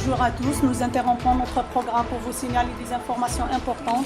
Bonjour à tous, nous interrompons notre programme pour vous signaler des informations importantes.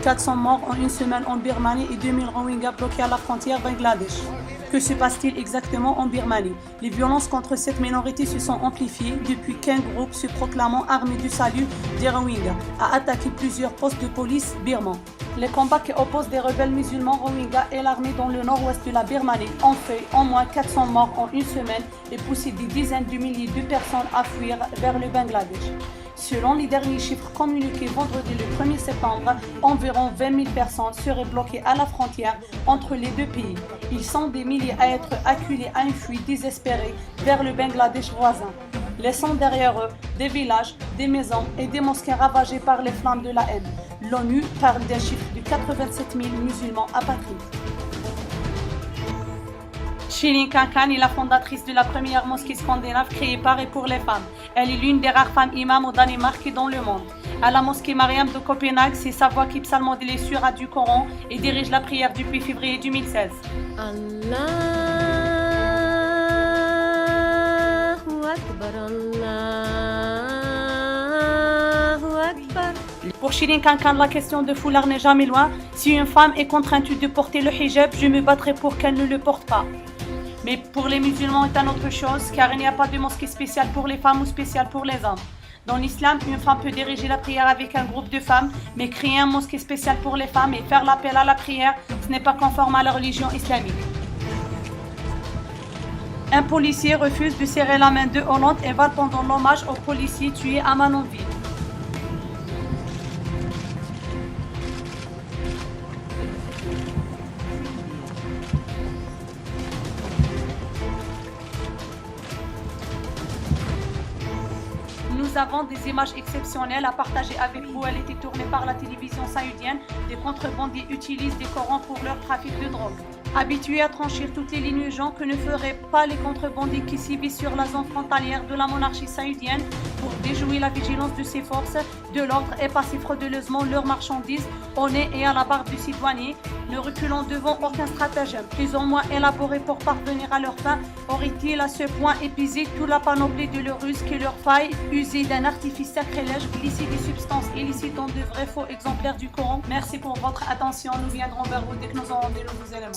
400 morts en une semaine en Birmanie et 2000 Rohingyas bloqués à la frontière Bangladesh. Que se passe-t-il exactement en Birmanie? Les violences contre cette minorité se sont amplifiées depuis qu'un groupe se proclamant armé du salut des Rohingyas a attaqué plusieurs postes de police birmans. Les combats qui opposent des rebelles musulmans Rohingyas et l'armée dans le nord-ouest de la Birmanie ont fait au moins 400 morts en une semaine et poussé des dizaines de milliers de personnes à fuir vers le Bangladesh. Selon les derniers chiffres communiqués vendredi le 1er septembre, environ 20 000 personnes seraient bloquées à la frontière entre les deux pays. Ils sont des milliers à être acculés à une fuite désespérée vers le Bangladesh voisin, laissant derrière eux des villages, des maisons et des mosquées ravagées par les flammes de la haine. L'ONU parle d'un chiffre de 87 000 musulmans apatrides. Shirin Kankan est la fondatrice de la première mosquée scandinave créée par et pour les femmes. Elle est l'une des rares femmes imams au Danemark et dans le monde. À la mosquée Mariam de Copenhague, c'est sa voix qui psalmode les suras du Coran et dirige la prière depuis février 2016. Allahu Akbar, Allahu Akbar. Pour Shirin Kankan, la question de foulard n'est jamais loin. Si une femme est contrainte de porter le hijab, je me battrai pour qu'elle ne le porte pas. Mais pour les musulmans, c'est une autre chose, car il n'y a pas de mosquée spéciale pour les femmes ou spéciale pour les hommes. Dans l'islam, une femme peut diriger la prière avec un groupe de femmes, mais créer une mosquée spéciale pour les femmes et faire l'appel à la prière, ce n'est pas conforme à la religion islamique. Un policier refuse de serrer la main de Hollande et va pendant l'hommage aux policiers tués à Manonville. Nous avons des images exceptionnelles à partager avec vous. Elle était tournée par la télévision saoudienne. Des contrebandiers utilisent des Corans pour leur trafic de drogue. Habitués à franchir toutes les lignes jaunes que ne feraient pas les contrebandiers qui sévissent sur la zone frontalière de la monarchie saoudienne pour déjouer la vigilance de ses forces de l'ordre et passer frauduleusement leurs marchandises au nez et à la barbe du citoyen, ne reculant devant aucun stratagème, plus ou moins élaboré pour parvenir à leur fin, aurait-il à ce point épuisé toute la panoplie de leurs ruses que leur faille, usée d'un artifice sacrilège, glisser des substances illicites dans de vrais faux exemplaires du Coran. Merci pour votre attention, nous viendrons vers vous dès que nous aurons des nouveaux éléments.